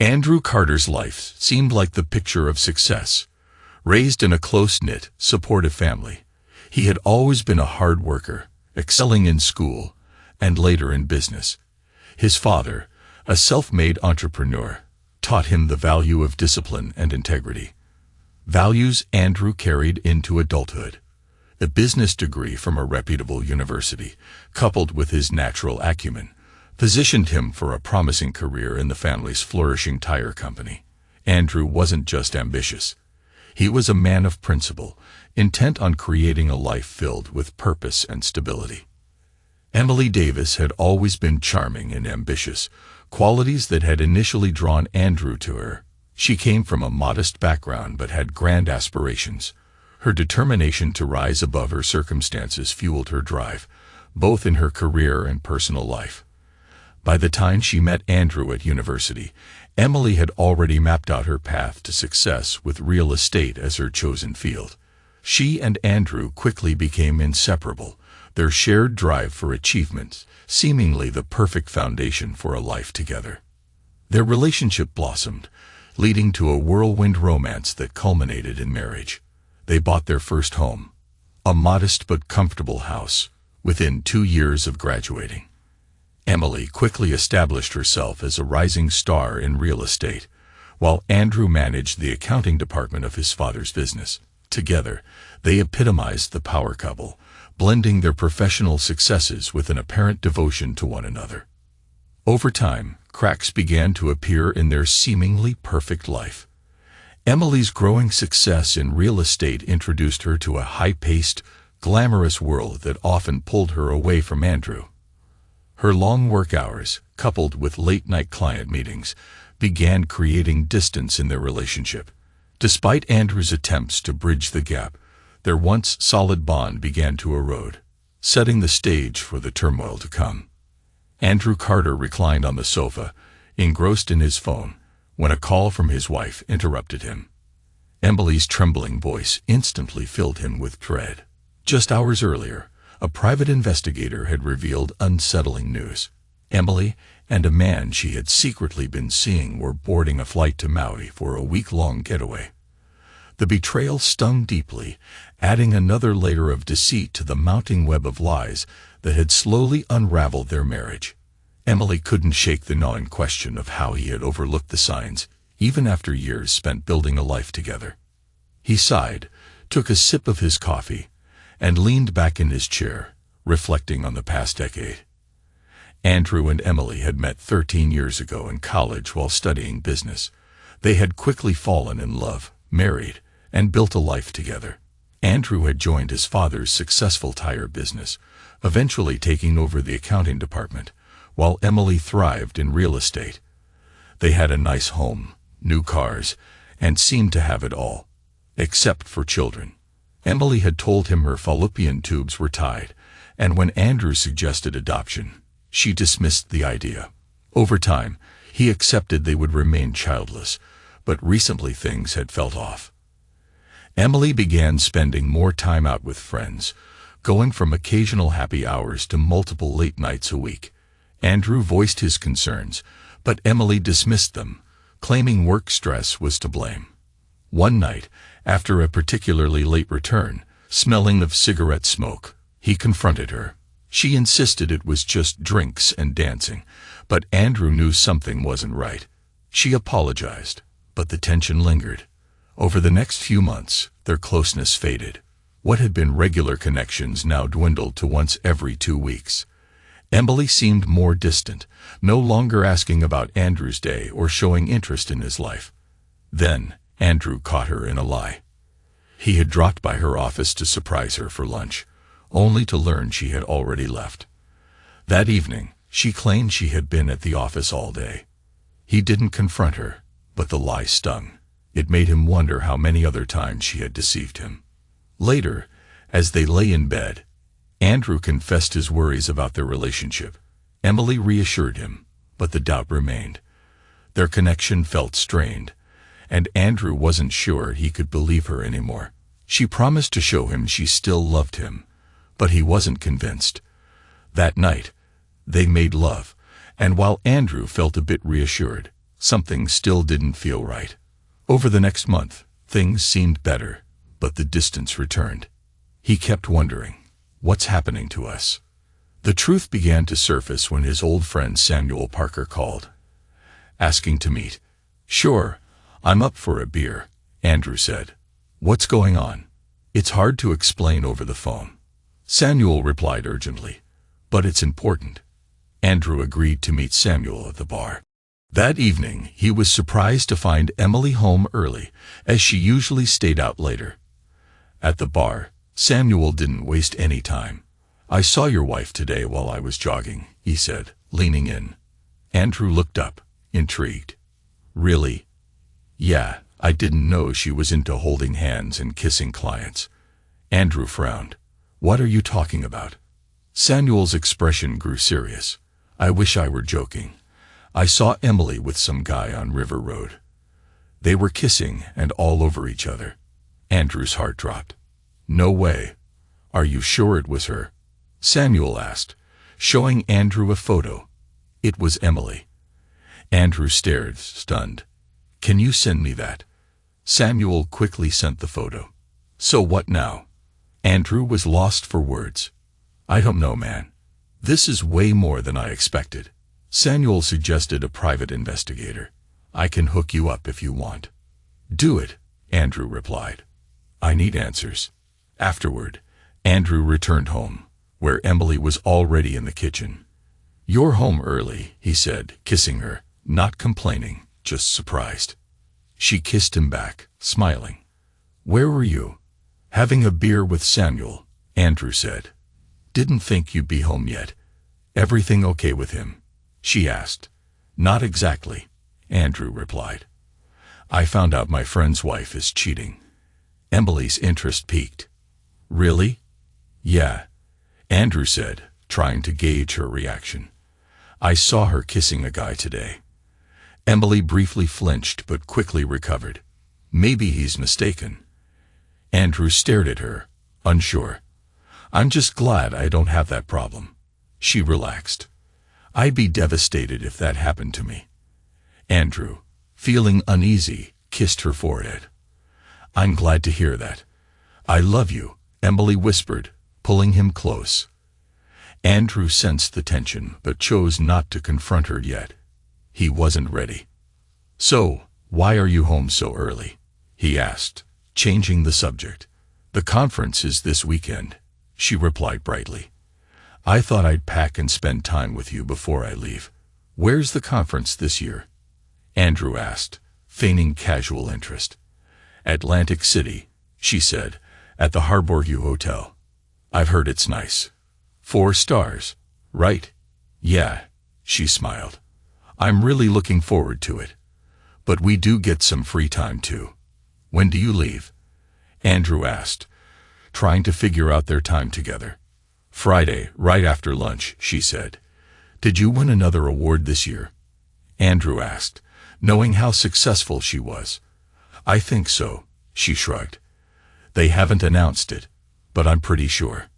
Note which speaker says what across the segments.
Speaker 1: Andrew Carter's life seemed like the picture of success. Raised in a close-knit, supportive family, he had always been a hard worker, excelling in school and later in business. His father, a self-made entrepreneur, taught him the value of discipline and integrity. Values Andrew carried into adulthood. A business degree from a reputable university, coupled with his natural acumen, positioned him for a promising career in the family's flourishing tire company. Andrew wasn't just ambitious. He was a man of principle, intent on creating a life filled with purpose and stability. Emily Davis had always been charming and ambitious, qualities that had initially drawn Andrew to her. She came from a modest background but had grand aspirations. Her determination to rise above her circumstances fueled her drive, both in her career and personal life. By the time she met Andrew at university, Emily had already mapped out her path to success with real estate as her chosen field. She and Andrew quickly became inseparable, their shared drive for achievement seemingly the perfect foundation for a life together. Their relationship blossomed, leading to a whirlwind romance that culminated in marriage. They bought their first home, a modest but comfortable house, within 2 years of graduating. Emily quickly established herself as a rising star in real estate, while Andrew managed the accounting department of his father's business. Together, they epitomized the power couple, blending their professional successes with an apparent devotion to one another. Over time, cracks began to appear in their seemingly perfect life. Emily's growing success in real estate introduced her to a high-paced, glamorous world that often pulled her away from Andrew. Her long work hours, coupled with late-night client meetings, began creating distance in their relationship. Despite Andrew's attempts to bridge the gap, their once solid bond began to erode, setting the stage for the turmoil to come. Andrew Carter reclined on the sofa, engrossed in his phone, when a call from his wife interrupted him. Emily's trembling voice instantly filled him with dread. Just hours earlier, a private investigator had revealed unsettling news. Emily and a man she had secretly been seeing were boarding a flight to Maui for a week-long getaway. The betrayal stung deeply, adding another layer of deceit to the mounting web of lies that had slowly unraveled their marriage. Emily couldn't shake the gnawing question of how he had overlooked the signs, even after years spent building a life together. He sighed, took a sip of his coffee, and leaned back in his chair, reflecting on the past decade. Andrew and Emily had met 13 years ago in college while studying business. They had quickly fallen in love, married, and built a life together. Andrew had joined his father's successful tire business, eventually taking over the accounting department, while Emily thrived in real estate. They had a nice home, new cars, and seemed to have it all, except for children. Emily had told him her fallopian tubes were tied, and when Andrew suggested adoption, she dismissed the idea. Over time, he accepted they would remain childless, but recently things had felt off. Emily began spending more time out with friends, going from occasional happy hours to multiple late nights a week. Andrew voiced his concerns, but Emily dismissed them, claiming work stress was to blame. One night, after a particularly late return, smelling of cigarette smoke, he confronted her. She insisted it was just drinks and dancing, but Andrew knew something wasn't right. She apologized, but the tension lingered. Over the next few months, their closeness faded. What had been regular connections now dwindled to once every 2 weeks. Emily seemed more distant, no longer asking about Andrew's day or showing interest in his life. Then, Andrew caught her in a lie. He had dropped by her office to surprise her for lunch, only to learn she had already left. That evening, she claimed she had been at the office all day. He didn't confront her, but the lie stung. It made him wonder how many other times she had deceived him. Later, as they lay in bed, Andrew confessed his worries about their relationship. Emily reassured him, but the doubt remained. Their connection felt strained, and Andrew wasn't sure he could believe her anymore. She promised to show him she still loved him, but he wasn't convinced. That night, they made love, and while Andrew felt a bit reassured, something still didn't feel right. Over the next month, things seemed better, but the distance returned. He kept wondering, what's happening to us? The truth began to surface when his old friend Samuel Parker called, asking to meet. "Sure, I'm up for a beer," Andrew said. "What's going on?" "It's hard to explain over the phone," Samuel replied urgently, "but it's important." Andrew agreed to meet Samuel at the bar. That evening, he was surprised to find Emily home early, as she usually stayed out later. At the bar, Samuel didn't waste any time. "I saw your wife today while I was jogging," he said, leaning in. Andrew looked up, intrigued. "Really?" "Yeah, I didn't know she was into holding hands and kissing clients." Andrew frowned. "What are you talking about?" Samuel's expression grew serious. "I wish I were joking. I saw Emily with some guy on River Road. They were kissing and all over each other." Andrew's heart dropped. "No way. Are you sure it was her?" Samuel asked, showing Andrew a photo. It was Emily. Andrew stared, stunned. "Can you send me that?" Samuel quickly sent the photo. "So what now?" Andrew was lost for words. "I don't know, man. This is way more than I expected." Samuel suggested a private investigator. "I can hook you up if you want." "Do it," Andrew replied. "I need answers." Afterward, Andrew returned home, where Emily was already in the kitchen. "You're home early," he said, kissing her, not complaining, just surprised. She kissed him back, smiling. "Where were you?" "Having a beer with Samuel," Andrew said. "Didn't think you'd be home yet. Everything okay with him?" she asked. "Not exactly," Andrew replied. "I found out my friend's wife is cheating." Emily's interest piqued. "Really?" "Yeah," Andrew said, trying to gauge her reaction. "I saw her kissing a guy today." Emily briefly flinched but quickly recovered. "Maybe he's mistaken." Andrew stared at her, unsure. "I'm just glad I don't have that problem." She relaxed. "I'd be devastated if that happened to me." Andrew, feeling uneasy, kissed her forehead. "I'm glad to hear that. I love you," Emily whispered, pulling him close. Andrew sensed the tension but chose not to confront her yet. He wasn't ready. "So, why are you home so early?" he asked, changing the subject. "The conference is this weekend," she replied brightly. "I thought I'd pack and spend time with you before I leave." "Where's the conference this year?" Andrew asked, feigning casual interest. "Atlantic City," she said, "at the Harborview Hotel. I've heard it's nice. 4 stars, right?" "Yeah," she smiled. "I'm really looking forward to it. But we do get some free time too." "When do you leave?" Andrew asked, trying to figure out their time together. "Friday, right after lunch," she said. "Did you win another award this year?" Andrew asked, knowing how successful she was. "I think so," she shrugged. "They haven't announced it, but I'm pretty sure."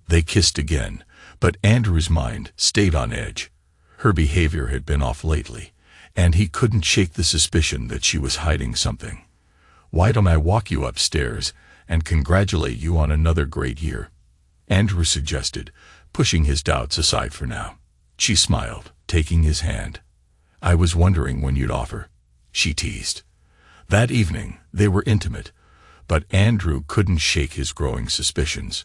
Speaker 1: They kissed again, but Andrew's mind stayed on edge. Her behavior had been off lately, and he couldn't shake the suspicion that she was hiding something. "Why don't I walk you upstairs and congratulate you on another great year?" Andrew suggested, pushing his doubts aside for now. She smiled, taking his hand. "I was wondering when you'd offer," she teased. That evening, they were intimate, but Andrew couldn't shake his growing suspicions.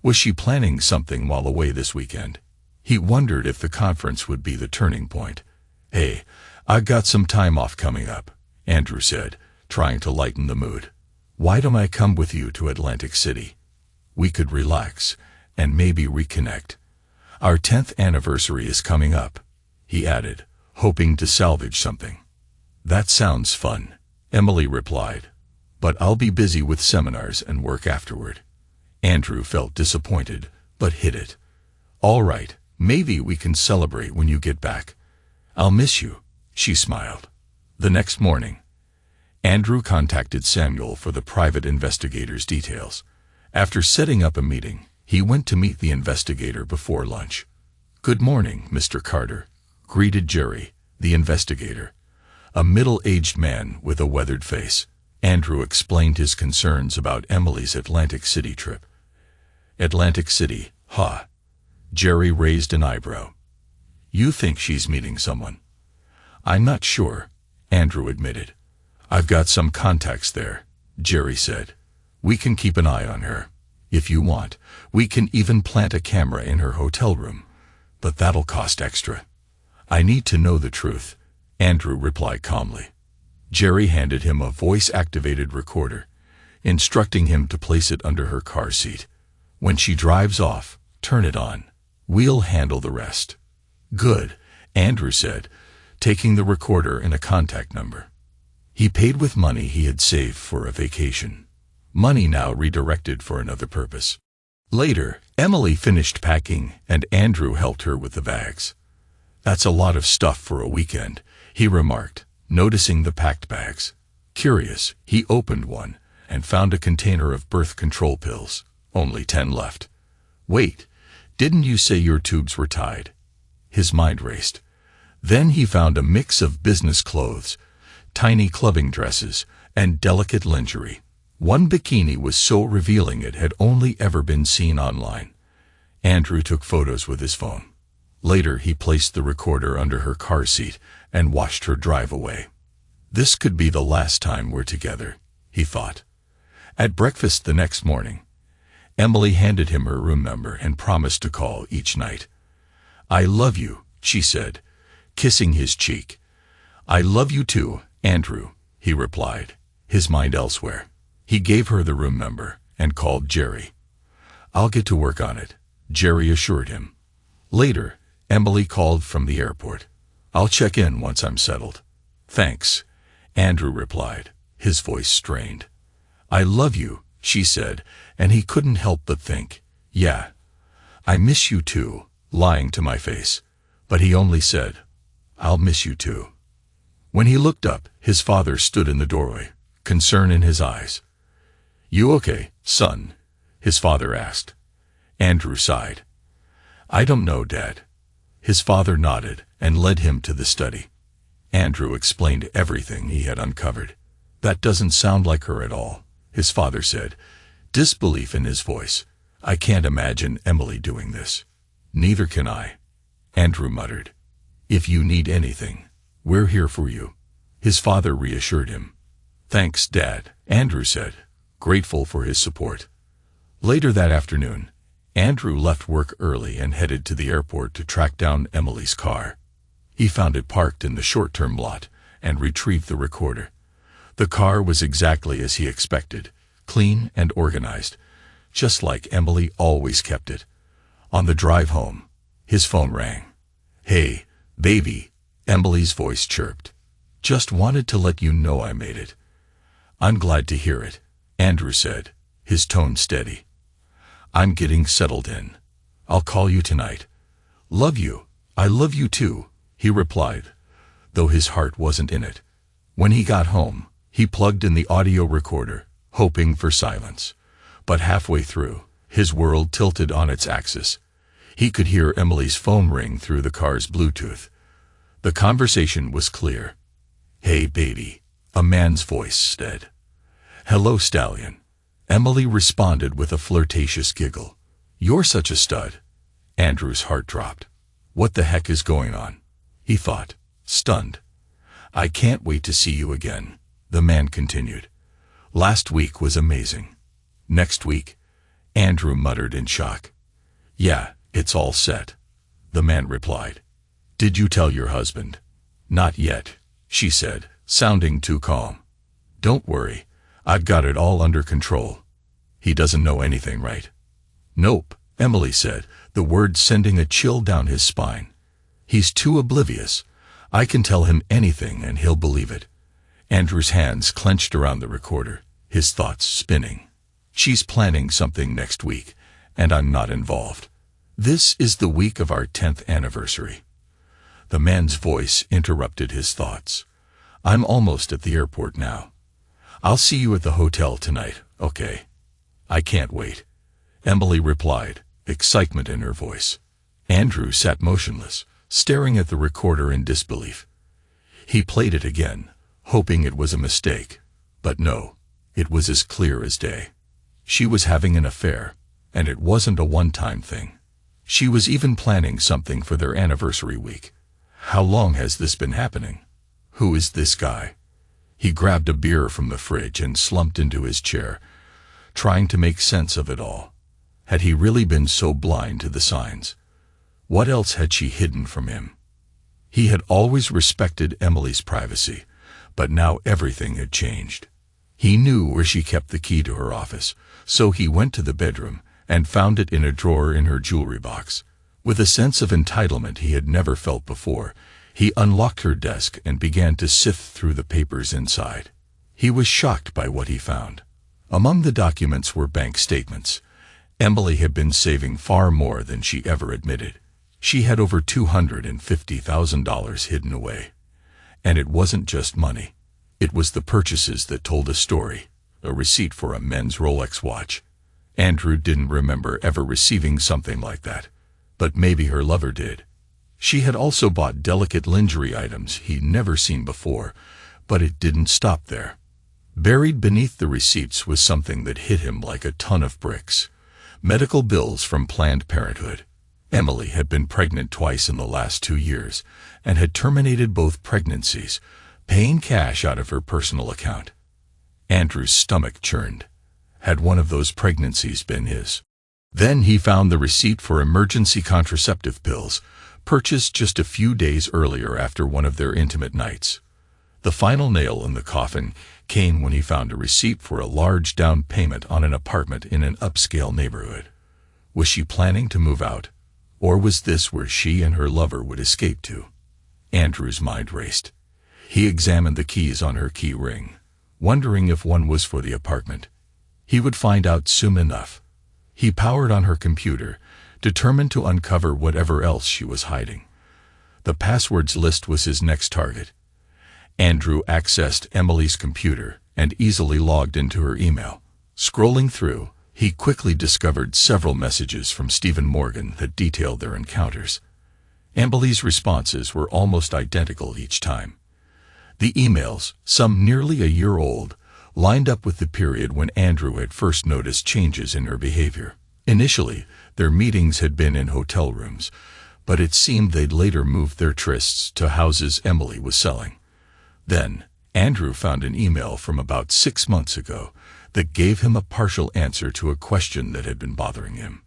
Speaker 1: Was she planning something while away this weekend? He wondered if the conference would be the turning point. "Hey, I got some time off coming up," Andrew said, trying to lighten the mood. "Why don't I come with you to Atlantic City? We could relax and maybe reconnect. Our 10th anniversary is coming up," he added, hoping to salvage something. "That sounds fun," Emily replied, "but I'll be busy with seminars and work afterward." Andrew felt disappointed, but hid it. "All right, maybe we can celebrate when you get back. I'll miss you," she smiled. The next morning, Andrew contacted Samuel for the private investigator's details. After setting up a meeting, he went to meet the investigator before lunch. "Good morning, Mr. Carter," greeted Jerry, the investigator. a middle-aged man with a weathered face. Andrew explained his concerns about Emily's Atlantic City trip. Atlantic City, huh? Jerry raised an eyebrow. You think she's meeting someone? I'm not sure, Andrew admitted. I've got some contacts there, Jerry said. We can keep an eye on her. If you want, we can even plant a camera in her hotel room. But that'll cost extra. I need to know the truth, Andrew replied calmly. Jerry handed him a voice-activated recorder, instructing him to place it under her car seat. When she drives off, turn it on. We'll handle the rest. Good, Andrew said, taking the recorder and a contact number. He paid with money he had saved for a vacation. Money now redirected for another purpose. Later, Emily finished packing and Andrew helped her with the bags. That's a lot of stuff for a weekend, he remarked, noticing the packed bags. Curious, he opened one and found a container of birth control pills. Only 10 left. Wait, didn't you say your tubes were tied? His mind raced. Then he found a mix of business clothes, tiny clubbing dresses, and delicate lingerie. One bikini was so revealing it had only ever been seen online. Andrew took photos with his phone. Later, he placed the recorder under her car seat and watched her drive away. This could be the last time we're together, he thought. At breakfast the next morning, Emily handed him her room number and promised to call each night. I love you, she said, kissing his cheek. I love you too, Andrew, he replied, his mind elsewhere. He gave her the room number and called Jerry. I'll get to work on it, Jerry assured him. Later, Emily called from the airport. I'll check in once I'm settled. Thanks, Andrew replied, his voice strained. I love you, she said, and he couldn't help but think, yeah, I miss you too, lying to my face. But he only said, I'll miss you too. When he looked up, his father stood in the doorway, concern in his eyes. You okay, son? His father asked. Andrew sighed. I don't know, Dad. His father nodded and led him to the study. Andrew explained everything he had uncovered. That doesn't sound like her at all, his father said, disbelief in his voice. I can't imagine Emily doing this. Neither can I, Andrew muttered. If you need anything, we're here for you, his father reassured him. Thanks, Dad, Andrew said, grateful for his support. Later that afternoon, Andrew left work early and headed to the airport to track down Emily's car. He found it parked in the short-term lot and retrieved the recorder. The car was exactly as he expected, clean and organized, just like Emily always kept it. On the drive home, his phone rang. Hey, baby, Emily's voice chirped. Just wanted to let you know I made it. I'm glad to hear it, Andrew said, his tone steady. I'm getting settled in. I'll call you tonight. Love you. I love you too, he replied, though his heart wasn't in it. When he got home, he plugged in the audio recorder, hoping for silence. But halfway through, his world tilted on its axis. He could hear Emily's phone ring through the car's Bluetooth. The conversation was clear. Hey, baby, a man's voice said. Hello, stallion. Emily responded with a flirtatious giggle. You're such a stud. Andrew's heart dropped. What the heck is going on? He thought, stunned. I can't wait to see you again, the man continued. Last week was amazing. Next week? Andrew muttered in shock. Yeah, it's all set, the man replied. Did you tell your husband? Not yet, she said, sounding too calm. Don't worry, I've got it all under control. He doesn't know anything, right? Nope, Emily said, the words sending a chill down his spine. He's too oblivious. I can tell him anything and he'll believe it. Andrew's hands clenched around the recorder, his thoughts spinning. She's planning something next week, and I'm not involved. This is the week of our 10th anniversary. The man's voice interrupted his thoughts. I'm almost at the airport now. I'll see you at the hotel tonight, okay? I can't wait, Emily replied, excitement in her voice. Andrew sat motionless, staring at the recorder in disbelief. He played it again, hoping it was a mistake. But no, it was as clear as day. She was having an affair, and it wasn't a one-time thing. She was even planning something for their anniversary week. How long has this been happening? Who is this guy? He grabbed a beer from the fridge and slumped into his chair, trying to make sense of it all. Had he really been so blind to the signs? What else had she hidden from him? He had always respected Emily's privacy, but now everything had changed. He knew where she kept the key to her office, so he went to the bedroom and found it in a drawer in her jewelry box. With a sense of entitlement he had never felt before, he unlocked her desk and began to sift through the papers inside. He was shocked by what he found. Among the documents were bank statements. Emily had been saving far more than she ever admitted. She had over $250,000 hidden away. And it wasn't just money. It was the purchases that told a story. A receipt for a men's Rolex watch. Andrew didn't remember ever receiving something like that. But maybe her lover did. She had also bought delicate lingerie items he'd never seen before, but it didn't stop there. Buried beneath the receipts was something that hit him like a ton of bricks. Medical bills from Planned Parenthood. Emily had been pregnant twice in the last 2 years, and had terminated both pregnancies, paying cash out of her personal account. Andrew's stomach churned. Had one of those pregnancies been his? Then he found the receipt for emergency contraceptive pills, purchased just a few days earlier after one of their intimate nights. The final nail in the coffin came when he found a receipt for a large down payment on an apartment in an upscale neighborhood. Was she planning to move out? Or was this where she and her lover would escape to? Andrew's mind raced. He examined the keys on her key ring, wondering if one was for the apartment. He would find out soon enough. He powered on her computer, determined to uncover whatever else she was hiding. The passwords list was his next target. Andrew accessed Emily's computer and easily logged into her email. Scrolling through, he quickly discovered several messages from Stephen Morgan that detailed their encounters. Emily's responses were almost identical each time. The emails, some nearly a year old, lined up with the period when Andrew had first noticed changes in her behavior. Initially, their meetings had been in hotel rooms, but it seemed they'd later moved their trysts to houses Emily was selling. Then, Andrew found an email from about 6 months ago that gave him a partial answer to a question that had been bothering him.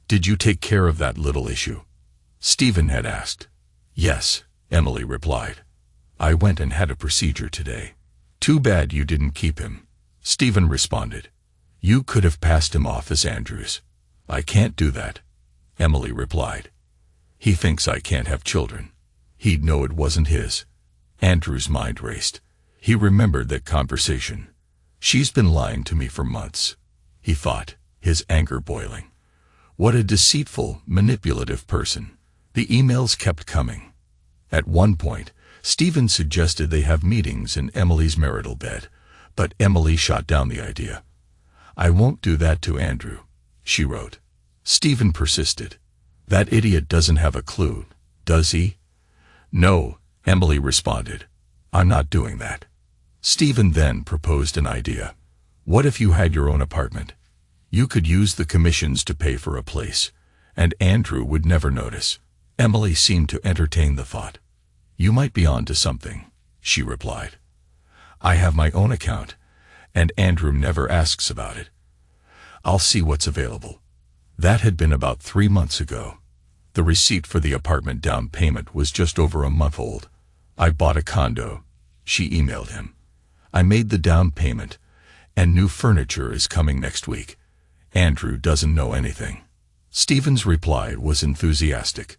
Speaker 1: "Did you take care of that little issue?" Stephen had asked. "Yes," Emily replied. "I went and had a procedure today." "Too bad you didn't keep him," Stephen responded. "You could have passed him off as Andrew's." "I can't do that," Emily replied. "He thinks I can't have children. He'd know it wasn't his." Andrew's mind raced. He remembered that conversation. "She's been lying to me for months," he thought, his anger boiling. What a deceitful, manipulative person. The emails kept coming. At one point, Stephen suggested they have meetings in Emily's marital bed, but Emily shot down the idea. "I won't do that to Andrew," she wrote. Stephen persisted. "That idiot doesn't have a clue, does he?" "No," Emily responded. "I'm not doing that." Stephen then proposed an idea. "What if you had your own apartment? You could use the commissions to pay for a place, and Andrew would never notice." Emily seemed to entertain the thought. "You might be on to something," she replied. "I have my own account, and Andrew never asks about it. I'll see what's available." That had been about 3 months ago. The receipt for the apartment down payment was just over a month old. "I bought a condo," she emailed him. "I made the down payment, and new furniture is coming next week. Andrew doesn't know anything." Stephen's reply was enthusiastic.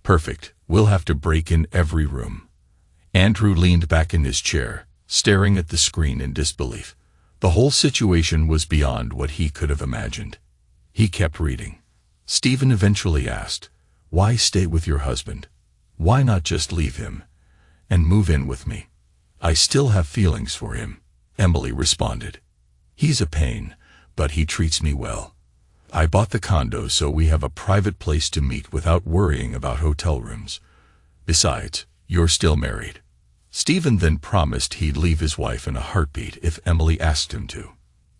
Speaker 1: "Perfect, we'll have to break in every room." Andrew leaned back in his chair, staring at the screen in disbelief. The whole situation was beyond what he could have imagined. He kept reading. Stephen eventually asked, "Why stay with your husband? Why not just leave him and move in with me?" "I still have feelings for him," Emily responded. "He's a pain, but he treats me well. I bought the condo so we have a private place to meet without worrying about hotel rooms. Besides, you're still married." Stephen then promised he'd leave his wife in a heartbeat if Emily asked him to.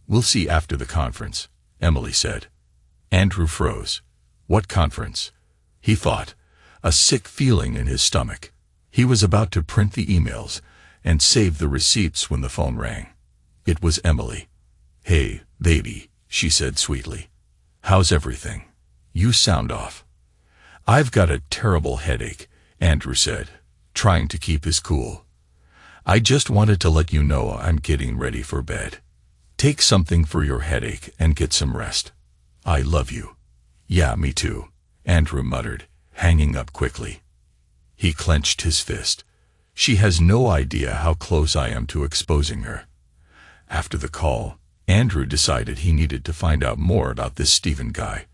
Speaker 1: "We'll see after the conference," Emily said. Andrew froze. What conference? He thought, a sick feeling in his stomach. He was about to print the emails and save the receipts when the phone rang. It was Emily. "Hey, baby," she said sweetly. "How's everything? You sound off." "I've got a terrible headache," Andrew said, trying to keep his cool. "I just wanted to let you know I'm getting ready for bed. Take something for your headache and get some rest. I love you." "Yeah, me too," Andrew muttered, hanging up quickly. He clenched his fist. She has no idea how close I am to exposing her. After the call, Andrew decided he needed to find out more about this Stephen guy.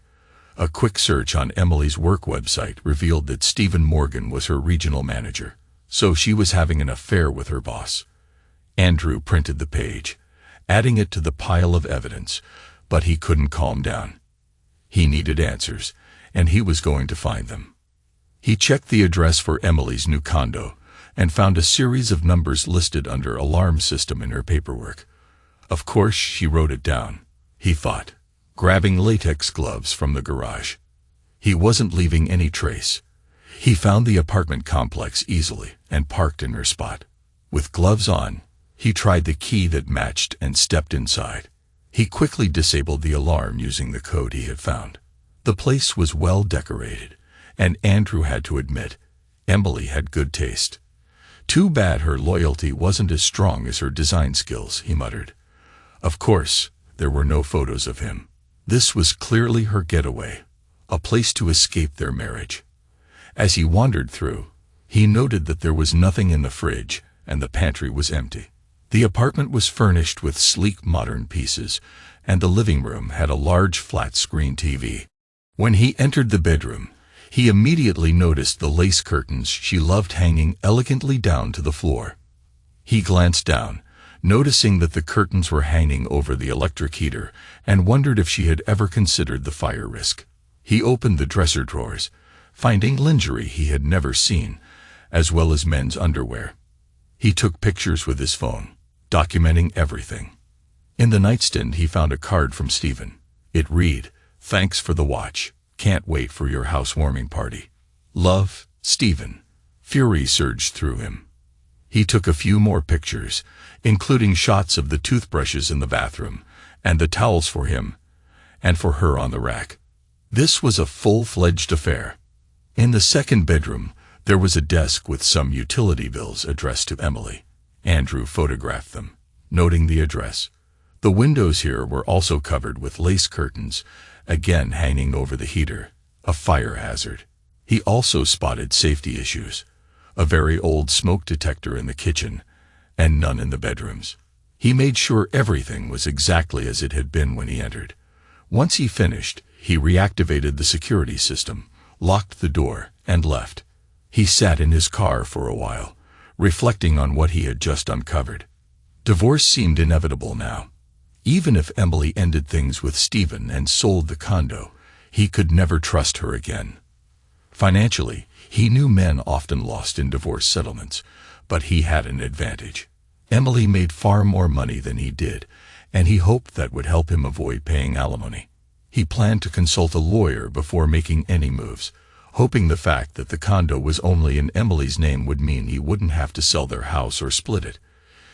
Speaker 1: A quick search on Emily's work website revealed that Stephen Morgan was her regional manager, so she was having an affair with her boss. Andrew printed the page, adding it to the pile of evidence, but he couldn't calm down. He needed answers, and he was going to find them. He checked the address for Emily's new condo and found a series of numbers listed under alarm system in her paperwork. Of course she wrote it down, he thought, grabbing latex gloves from the garage. He wasn't leaving any trace. He found the apartment complex easily and parked in her spot. With gloves on, he tried the key that matched and stepped inside. He quickly disabled the alarm using the code he had found. The place was well decorated, and Andrew had to admit, Emily had good taste. Too bad her loyalty wasn't as strong as her design skills, he muttered. Of course, there were no photos of him. This was clearly her getaway, a place to escape their marriage. As he wandered through, he noted that there was nothing in the fridge and the pantry was empty. The apartment was furnished with sleek modern pieces, and the living room had a large flat-screen TV. When he entered the bedroom, he immediately noticed the lace curtains she loved hanging elegantly down to the floor. He glanced down, noticing that the curtains were hanging over the electric heater, and wondered if she had ever considered the fire risk. He opened the dresser drawers, finding lingerie he had never seen, as well as men's underwear. He took pictures with his phone, documenting everything. In the nightstand he found a card from Stephen. It read, "Thanks for the watch. Can't wait for your housewarming party. Love, Stephen." Fury surged through him. He took a few more pictures, including shots of the toothbrushes in the bathroom, and the towels for him, and for her on the rack. This was a full-fledged affair. In the second bedroom, there was a desk with some utility bills addressed to Emily. Andrew photographed them, noting the address. The windows here were also covered with lace curtains, again hanging over the heater, a fire hazard. He also spotted safety issues, a very old smoke detector in the kitchen, and none in the bedrooms. He made sure everything was exactly as it had been when he entered. Once he finished, he reactivated the security system, locked the door, and left. He sat in his car for a while, reflecting on what he had just uncovered. Divorce seemed inevitable now. Even if Emily ended things with Stephen and sold the condo, he could never trust her again. Financially, he knew men often lost in divorce settlements, but he had an advantage. Emily made far more money than he did, and he hoped that would help him avoid paying alimony. He planned to consult a lawyer before making any moves, hoping the fact that the condo was only in Emily's name would mean he wouldn't have to sell their house or split it.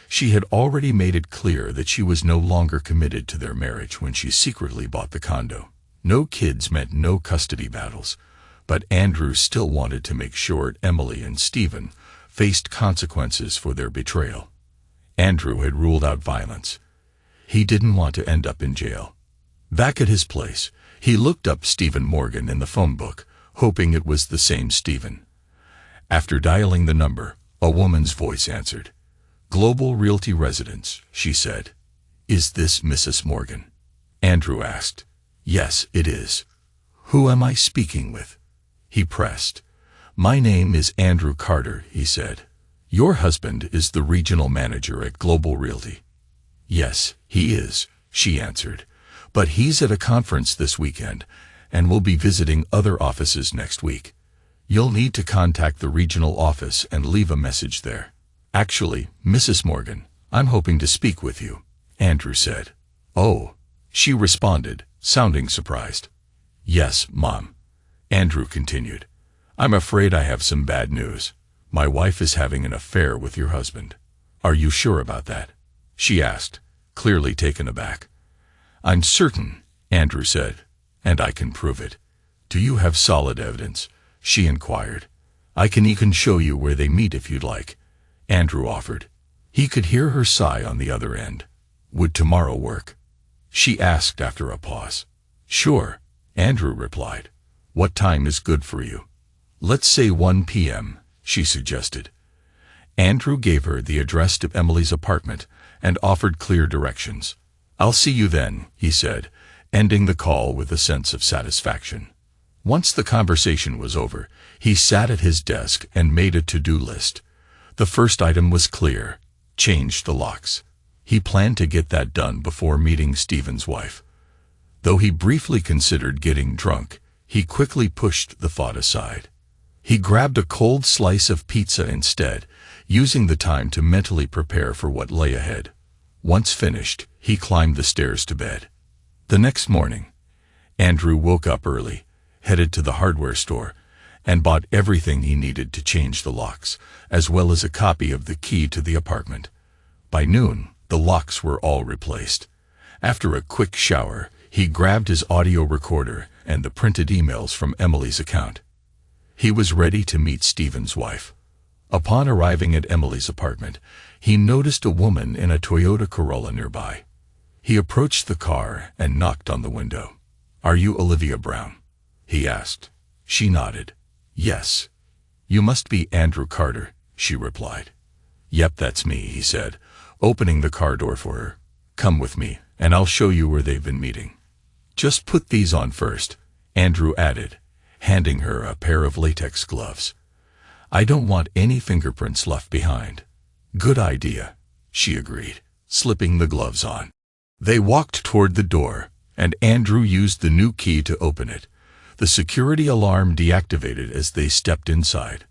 Speaker 1: She had already made it clear that she was no longer committed to their marriage when she secretly bought the condo. No kids meant no custody battles, but Andrew still wanted to make sure Emily and Stephen faced consequences for their betrayal. Andrew had ruled out violence. He didn't want to end up in jail. Back at his place, he looked up Stephen Morgan in the phone book, hoping it was the same Stephen. After dialing the number, a woman's voice answered. "Global Realty Residence," she said. "Is this Mrs. Morgan?" Andrew asked. "Yes, it is." "Who am I speaking with?" He pressed. "My name is Andrew Carter," he said. "Your husband is the regional manager at Global Realty." "Yes, he is," she answered. "But he's at a conference this weekend and will be visiting other offices next week. You'll need to contact the regional office and leave a message there." "Actually, Mrs. Morgan, I'm hoping to speak with you," Andrew said. "Oh," she responded, sounding surprised. "Yes, Mom," Andrew continued. "I'm afraid I have some bad news. My wife is having an affair with your husband." "Are you sure about that?" she asked, clearly taken aback. "I'm certain," Andrew said, "and I can prove it." "Do you have solid evidence?" she inquired. "I can even show you where they meet if you'd like," Andrew offered. He could hear her sigh on the other end. "Would tomorrow work?" she asked after a pause. "Sure," Andrew replied. "What time is good for you?" "Let's say 1 p.m., she suggested. Andrew gave her the address to Emily's apartment and offered clear directions. "I'll see you then," he said, ending the call with a sense of satisfaction. Once the conversation was over, he sat at his desk and made a to-do list. The first item was clear: change the locks. He planned to get that done before meeting Stephen's wife. Though he briefly considered getting drunk, he quickly pushed the thought aside. He grabbed a cold slice of pizza instead, using the time to mentally prepare for what lay ahead. Once finished, he climbed the stairs to bed. The next morning, Andrew woke up early, headed to the hardware store, and bought everything he needed to change the locks, as well as a copy of the key to the apartment. By noon, the locks were all replaced. After a quick shower, he grabbed his audio recorder and the printed emails from Emily's account. He was ready to meet Stephen's wife. Upon arriving at Emily's apartment, he noticed a woman in a Toyota Corolla nearby. He approached the car and knocked on the window. "Are you Olivia Brown?" he asked. She nodded. "Yes." "You must be Andrew Carter," she replied. "Yep, that's me," he said, opening the car door for her. "Come with me, and I'll show you where they've been meeting." "Just put these on first," Andrew added, handing her a pair of latex gloves. "I don't want any fingerprints left behind." "Good idea," she agreed, slipping the gloves on. They walked toward the door, and Andrew used the new key to open it. The security alarm deactivated as they stepped inside.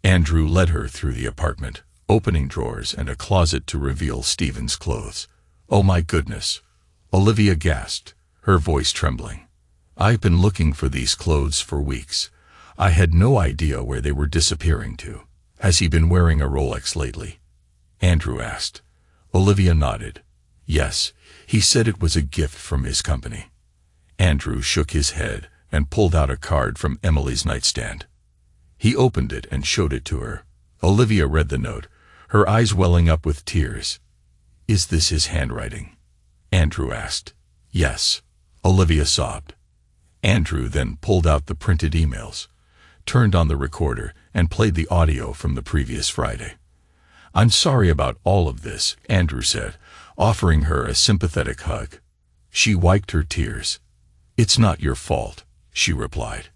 Speaker 1: Andrew led her through the apartment, opening drawers and a closet to reveal Stephen's clothes. "Oh my goodness," Olivia gasped, her voice trembling. "I've been looking for these clothes for weeks. I had no idea where they were disappearing to." "Has he been wearing a Rolex lately?" Andrew asked. Olivia nodded. "Yes, he said it was a gift from his company." Andrew shook his head and pulled out a card from Emily's nightstand. He opened it and showed it to her. Olivia read the note, her eyes welling up with tears. "Is this his handwriting?" Andrew asked. "Yes," Olivia sobbed. Andrew then pulled out the printed emails, turned on the recorder, and played the audio from the previous Friday. "I'm sorry about all of this," Andrew said, offering her a sympathetic hug. She wiped her tears. "It's not your fault," she replied.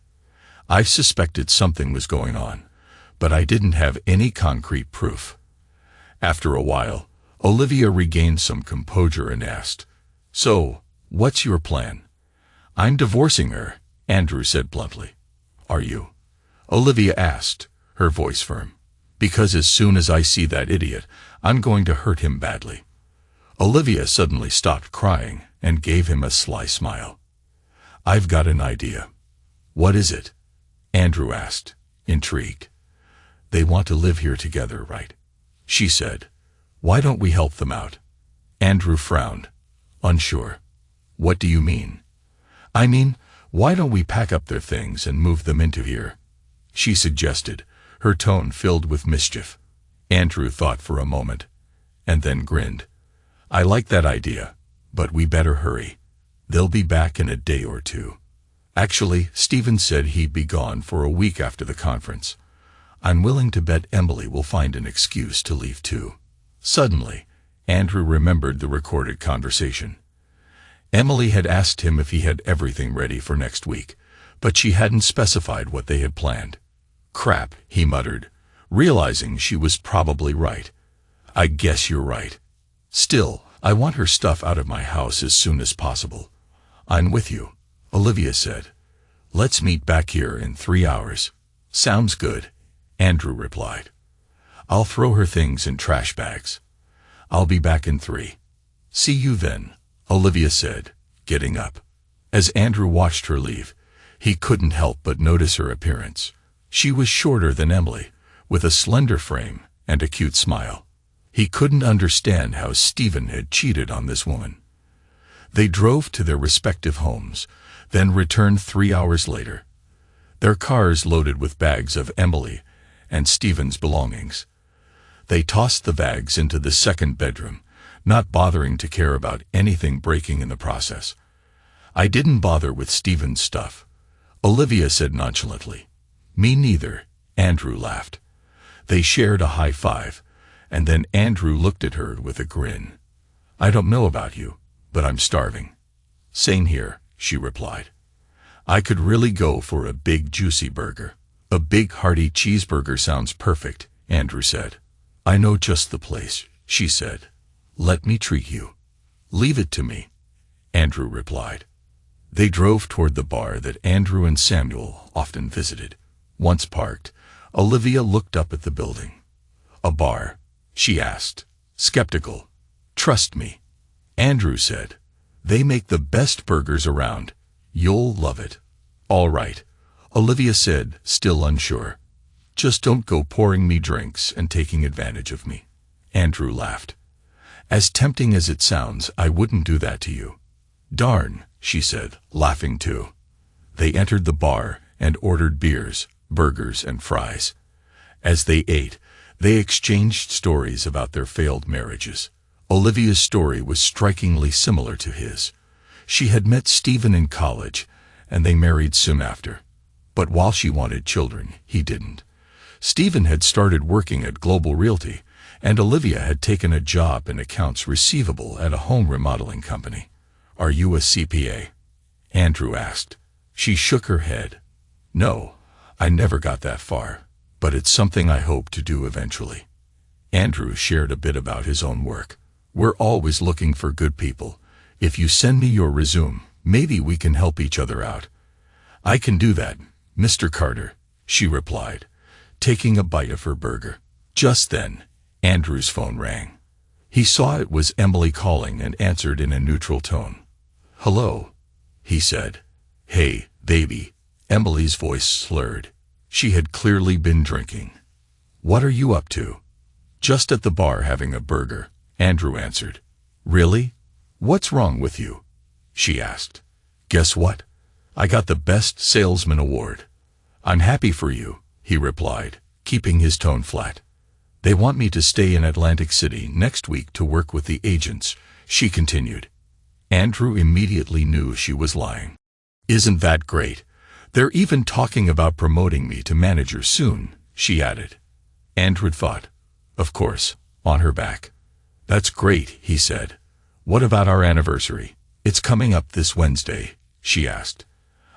Speaker 1: "I suspected something was going on, but I didn't have any concrete proof." After a while, Olivia regained some composure and asked, "So, what's your plan?" "I'm divorcing her," Andrew said bluntly. "Are you?" Olivia asked, her voice firm. "Because as soon as I see that idiot, I'm going to hurt him badly." Olivia suddenly stopped crying and gave him a sly smile. "I've got an idea." "What is it?" Andrew asked, intrigued. "They want to live here together, right?" she said. "Why don't we help them out?" Andrew frowned, unsure. "What do you mean?" "I mean, why don't we pack up their things and move them into here?" she suggested, her tone filled with mischief. Andrew thought for a moment, and then grinned. "I like that idea, but we better hurry. They'll be back in a day or two. Actually, Stephen said he'd be gone for a week after the conference. I'm willing to bet Emily will find an excuse to leave too." Suddenly, Andrew remembered the recorded conversation. Emily had asked him if he had everything ready for next week, but she hadn't specified what they had planned. "Crap," he muttered, realizing she was probably right. "I guess you're right. Still, I want her stuff out of my house as soon as possible." "I'm with you," Olivia said. "Let's meet back here in 3 hours." "Sounds good," Andrew replied. I'll throw her things in trash bags. I'll be back in 3. See you then, Olivia said, getting up. As Andrew watched her leave, he couldn't help but notice her appearance. She was shorter than Emily, with a slender frame and a cute smile. He couldn't understand how Stephen had cheated on this woman. They drove to their respective homes, then returned 3 hours later, their cars loaded with bags of Emily and Stephen's belongings. They tossed the bags into the second bedroom, not bothering to care about anything breaking in the process. I didn't bother with Stephen's stuff, Olivia said nonchalantly. Me neither, Andrew laughed. They shared a high five, and then Andrew looked at her with a grin. I don't know about you, but I'm starving. Same here, she replied. I could really go for a big juicy burger. A big hearty cheeseburger sounds perfect, Andrew said. I know just the place, she said. Let me treat you. Leave it to me, Andrew replied. They drove toward the bar that Andrew and Samuel often visited. Once parked, Olivia looked up at the building. A bar? She asked, skeptical. Trust me, Andrew said. They make the best burgers around. You'll love it. All right, Olivia said, still unsure. Just don't go pouring me drinks and taking advantage of me. Andrew laughed. As tempting as it sounds, I wouldn't do that to you. Darn, she said, laughing too. They entered the bar and ordered beers, burgers, and fries. As they ate, they exchanged stories about their failed marriages. Olivia's story was strikingly similar to his. She had met Stephen in college, and they married soon after. But while she wanted children, he didn't. Stephen had started working at Global Realty, and Olivia had taken a job in accounts receivable at a home remodeling company. Are you a CPA? Andrew asked. She shook her head. No, I never got that far, but it's something I hope to do eventually. Andrew shared a bit about his own work. We're always looking for good people. If you send me your resume, maybe we can help each other out. I can do that, Mr. Carter, she replied, taking a bite of her burger. Just then, Andrew's phone rang. He saw it was Emily calling and answered in a neutral tone. Hello, he said. Hey, baby. Emily's voice slurred. She had clearly been drinking. What are you up to? Just at the bar having a burger, Andrew answered. Really? What's wrong with you? She asked. Guess what? I got the Best Salesman Award. I'm happy for you, he replied, keeping his tone flat. They want me to stay in Atlantic City next week to work with the agents, she continued. Andrew immediately knew she was lying. Isn't that great? They're even talking about promoting me to manager soon, she added. Andrew thought, of course, on her back. That's great, he said. What about our anniversary? It's coming up this Wednesday, she asked.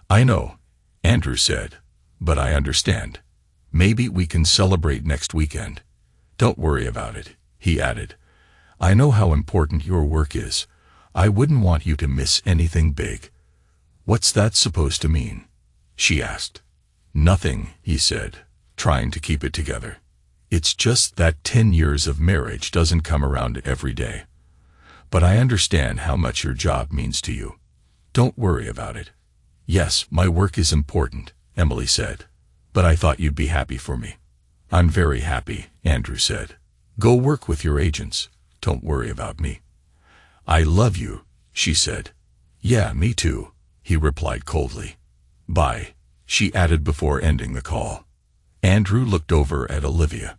Speaker 1: I know, Andrew said, but I understand. Maybe we can celebrate next weekend. Don't worry about it, he added. I know how important your work is. I wouldn't want you to miss anything big. What's that supposed to mean? She asked. Nothing, he said, trying to keep it together. It's just that 10 years of marriage doesn't come around every day. But I understand how much your job means to you. Don't worry about it. Yes, my work is important, Emily said. But I thought you'd be happy for me. I'm very happy, Andrew said. Go work with your agents. Don't worry about me. I love you, she said. Yeah, me too, he replied coldly. Bye, she added before ending the call. Andrew looked over at Olivia.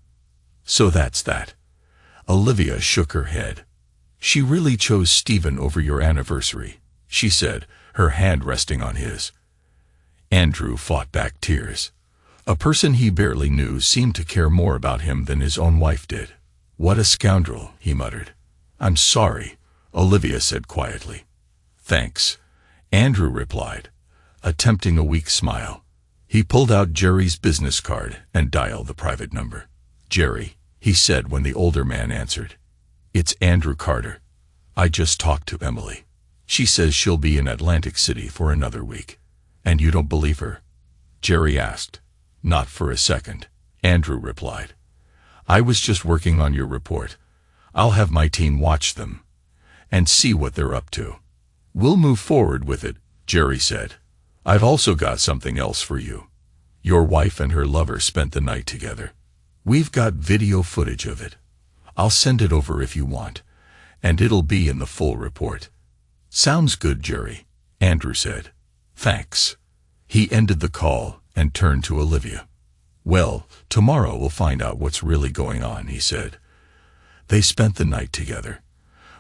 Speaker 1: So that's that. Olivia shook her head. She really chose Stephen over your anniversary, she said, her hand resting on his. Andrew fought back tears. A person he barely knew seemed to care more about him than his own wife did. What a scoundrel, he muttered. I'm sorry, Olivia said quietly. Thanks, Andrew replied, attempting a weak smile. He pulled out Jerry's business card and dialed the private number. Jerry, he said when the older man answered. It's Andrew Carter. I just talked to Emily. She says she'll be in Atlantic City for another week. And you don't believe her? Jerry asked. Not for a second, Andrew replied. I was just working on your report. I'll have my team watch them and see what they're up to. We'll move forward with it, Jerry said. I've also got something else for you. Your wife and her lover spent the night together. We've got video footage of it. I'll send it over if you want, and it'll be in the full report. Sounds good, Jerry, Andrew said. Thanks. He ended the call and turned to Olivia. Well, tomorrow we'll find out what's really going on, he said. They spent the night together.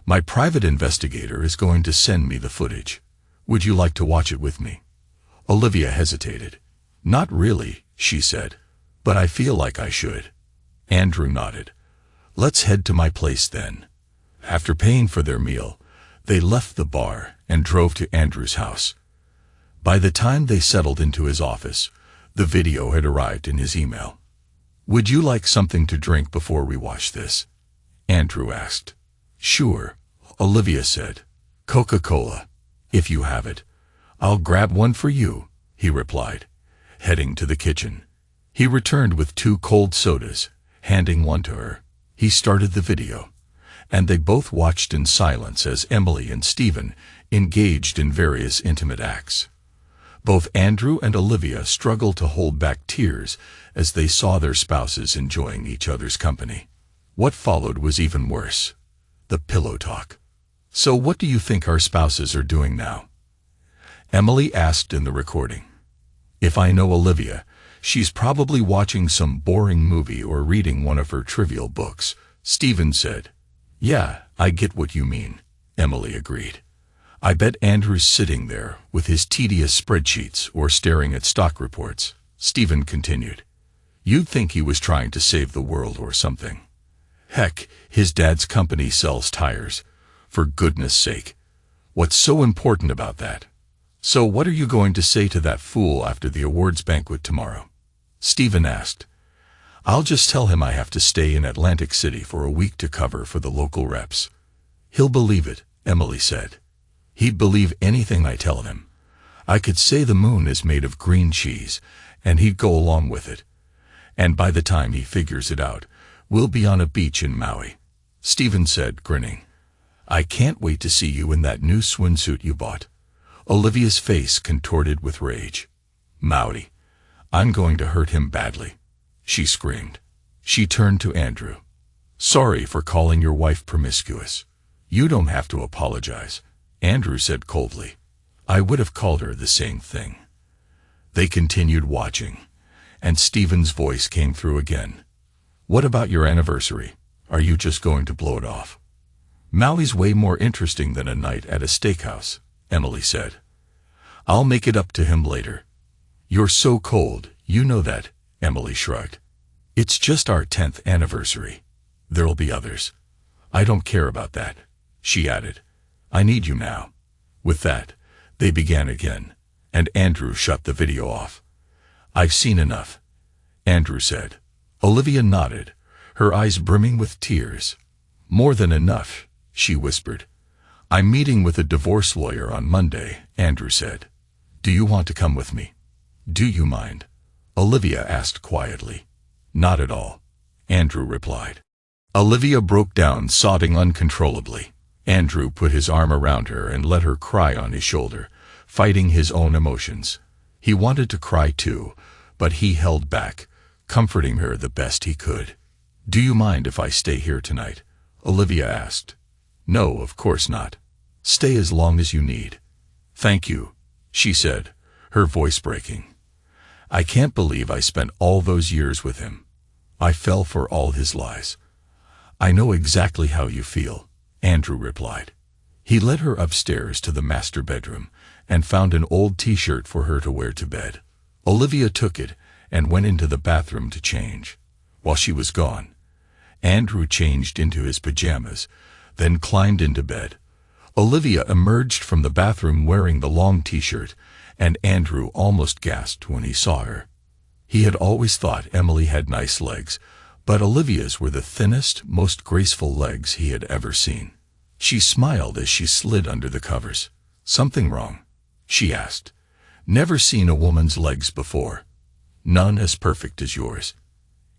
Speaker 1: My private investigator is going to send me the footage. Would you like to watch it with me? Olivia hesitated. Not really, she said, but I feel like I should. Andrew nodded. Let's head to my place then. After paying for their meal, they left the bar and drove to Andrew's house. By the time they settled into his office, the video had arrived in his email. Would you like something to drink before we watch this? Andrew asked. Sure, Olivia said. Coca-Cola, if you have it. I'll grab one for you, he replied, heading to the kitchen. He returned with 2 cold sodas, handing one to her. He started the video, and they both watched in silence as Emily and Stephen engaged in various intimate acts. Both Andrew and Olivia struggled to hold back tears as they saw their spouses enjoying each other's company. What followed was even worse. The pillow talk. So what do you think our spouses are doing now? Emily asked in the recording. If I know Olivia, she's probably watching some boring movie or reading one of her trivial books, Stephen said. Yeah, I get what you mean, Emily agreed. I bet Andrew's sitting there with his tedious spreadsheets or staring at stock reports, Stephen continued. You'd think he was trying to save the world or something. Heck, his dad's company sells tires. For goodness sake. What's so important about that? So what are you going to say to that fool after the awards banquet tomorrow? Stephen asked. I'll just tell him I have to stay in Atlantic City for a week to cover for the local reps. He'll believe it, Emily said. He'd believe anything I tell him. I could say the moon is made of green cheese, and he'd go along with it. And by the time he figures it out, we'll be on a beach in Maui. Stephen said, grinning. I can't wait to see you in that new swimsuit you bought. Olivia's face contorted with rage. Maui. I'm going to hurt him badly, she screamed. She turned to Andrew. Sorry for calling your wife promiscuous. You don't have to apologize, Andrew said coldly. I would have called her the same thing. They continued watching, and Stephen's voice came through again. What about your anniversary? Are you just going to blow it off? Maui's way more interesting than a night at a steakhouse, Emily said. I'll make it up to him later. You're so cold, you know that, Emily shrugged. It's just our 10th anniversary. There'll be others. I don't care about that, she added. I need you now. With that, they began again, and Andrew shut the video off. I've seen enough, Andrew said. Olivia nodded, her eyes brimming with tears. More than enough, she whispered. I'm meeting with a divorce lawyer on Monday, Andrew said. Do you want to come with me? Do you mind? Olivia asked quietly. Not at all, Andrew replied. Olivia broke down, sobbing uncontrollably. Andrew put his arm around her and let her cry on his shoulder, fighting his own emotions. He wanted to cry too, but he held back, comforting her the best he could. Do you mind if I stay here tonight? Olivia asked. No, of course not. Stay as long as you need. Thank you, she said, her voice breaking. I can't believe I spent all those years with him. I fell for all his lies. I know exactly how you feel, Andrew replied. He led her upstairs to the master bedroom and found an old t-shirt for her to wear to bed. Olivia took it and went into the bathroom to change. While she was gone, Andrew changed into his pajamas, then climbed into bed. Olivia emerged from the bathroom wearing the long t-shirt, and Andrew almost gasped when he saw her. He had always thought Emily had nice legs, but Olivia's were the thinnest, most graceful legs he had ever seen. She smiled as she slid under the covers. Something wrong? She asked. Never seen a woman's legs before. None as perfect as yours,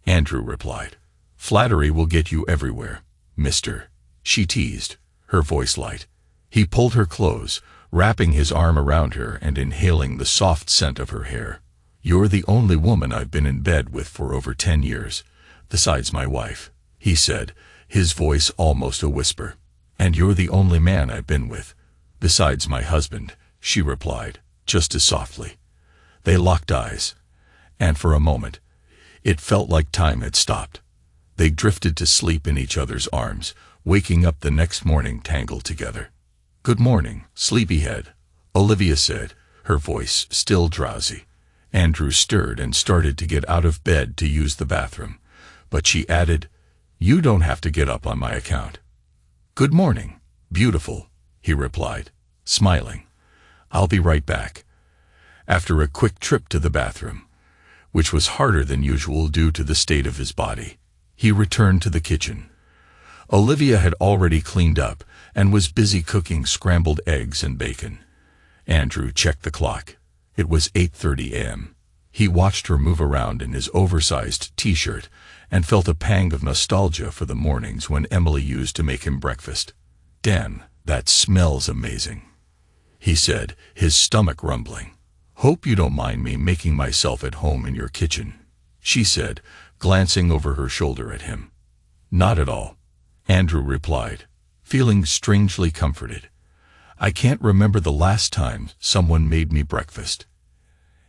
Speaker 1: Andrew replied. Flattery will get you everywhere, mister, she teased, her voice light. He pulled her close, wrapping his arm around her and inhaling the soft scent of her hair. You're the only woman I've been in bed with for over 10 years, besides my wife, he said, his voice almost a whisper. And you're the only man I've been with, besides my husband, she replied, just as softly. They locked eyes, and for a moment, it felt like time had stopped. They drifted to sleep in each other's arms, waking up the next morning tangled together. Good morning, sleepyhead, Olivia said, her voice still drowsy. Andrew stirred and started to get out of bed to use the bathroom, but she added, You don't have to get up on my account. Good morning, beautiful, he replied, smiling. I'll be right back. After a quick trip to the bathroom, which was harder than usual due to the state of his body, he returned to the kitchen. Olivia had already cleaned up and was busy cooking scrambled eggs and bacon. Andrew checked the clock. It was 8:30 a.m. He watched her move around in his oversized t-shirt and felt a pang of nostalgia for the mornings when Emily used to make him breakfast. Damn, that smells amazing, he said, his stomach rumbling. Hope you don't mind me making myself at home in your kitchen, she said, glancing over her shoulder at him. Not at all, Andrew replied, feeling strangely comforted. I can't remember the last time someone made me breakfast.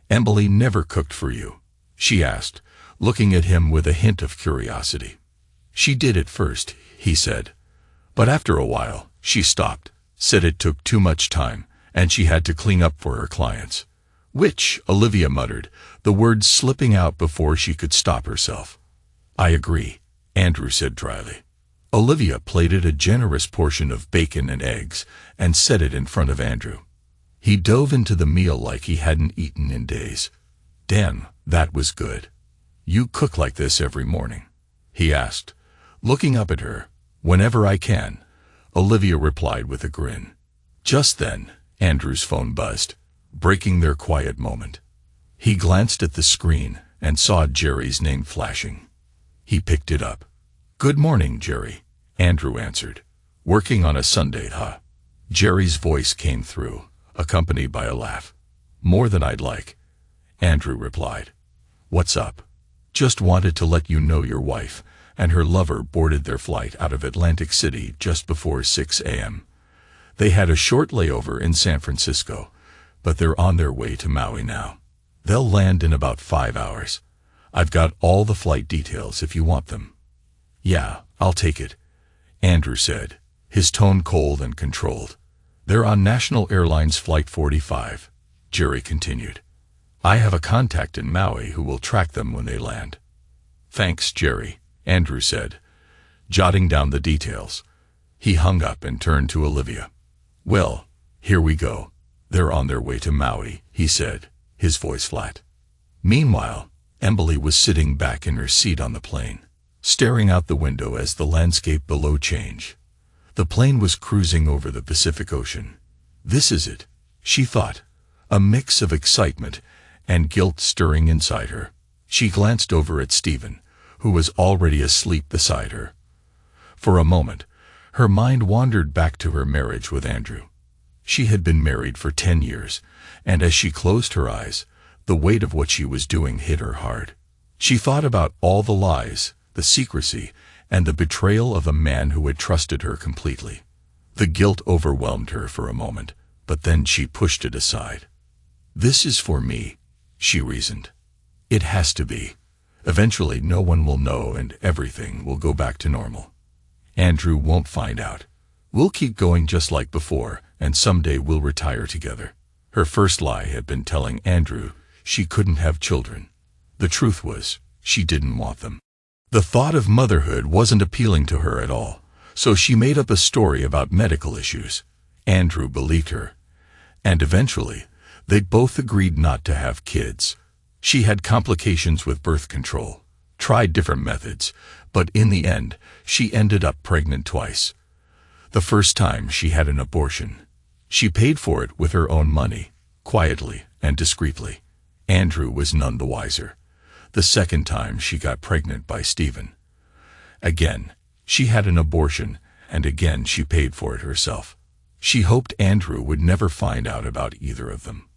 Speaker 1: Emily never cooked for you, she asked, looking at him with a hint of curiosity. She did at first, he said. But after a while, she stopped, said it took too much time, and she had to clean up for her clients. Which, Olivia muttered, the words slipping out before she could stop herself. I agree, Andrew said dryly. Olivia plated a generous portion of bacon and eggs and set it in front of Andrew. He dove into the meal like he hadn't eaten in days. Damn, that was good. You cook like this every morning? He asked, looking up at her. Whenever I can, Olivia replied with a grin. Just then, Andrew's phone buzzed, breaking their quiet moment. He glanced at the screen and saw Jerry's name flashing. He picked it up. Good morning, Jerry, Andrew answered. Working on a Sunday, huh? Jerry's voice came through, accompanied by a laugh. More than I'd like, Andrew replied. What's up? Just wanted to let you know your wife and her lover boarded their flight out of Atlantic City just before 6 a.m. They had a short layover in San Francisco, but they're on their way to Maui now. They'll land in about 5 hours. I've got all the flight details if you want them. Yeah, I'll take it, Andrew said, his tone cold and controlled. They're on National Airlines Flight 45, Jerry continued. I have a contact in Maui who will track them when they land. Thanks, Jerry, Andrew said, jotting down the details. He hung up and turned to Olivia. Well, here we go. They're on their way to Maui, he said, his voice flat. Meanwhile, Emily was sitting back in her seat on the plane, staring out the window as the landscape below changed. The plane was cruising over the Pacific Ocean. This is it, she thought, a mix of excitement and guilt stirring inside her. She glanced over at Stephen, who was already asleep beside her. For a moment, her mind wandered back to her marriage with Andrew. She had been married for 10 years, and as she closed her eyes, the weight of what she was doing hit her hard. She thought about all the lies, the secrecy, and the betrayal of a man who had trusted her completely. The guilt overwhelmed her for a moment, but then she pushed it aside. This is for me, she reasoned. It has to be. Eventually no one will know and everything will go back to normal. Andrew won't find out. We'll keep going just like before, and someday we'll retire together. Her first lie had been telling Andrew she couldn't have children. The truth was, she didn't want them. The thought of motherhood wasn't appealing to her at all, so she made up a story about medical issues. Andrew believed her. And eventually, they both agreed not to have kids. She had complications with birth control, tried different methods, but in the end, she ended up pregnant twice. The first time she had an abortion. She paid for it with her own money, quietly and discreetly. Andrew was none the wiser. The second time she got pregnant by Stephen. Again, she had an abortion, and again she paid for it herself. She hoped Andrew would never find out about either of them.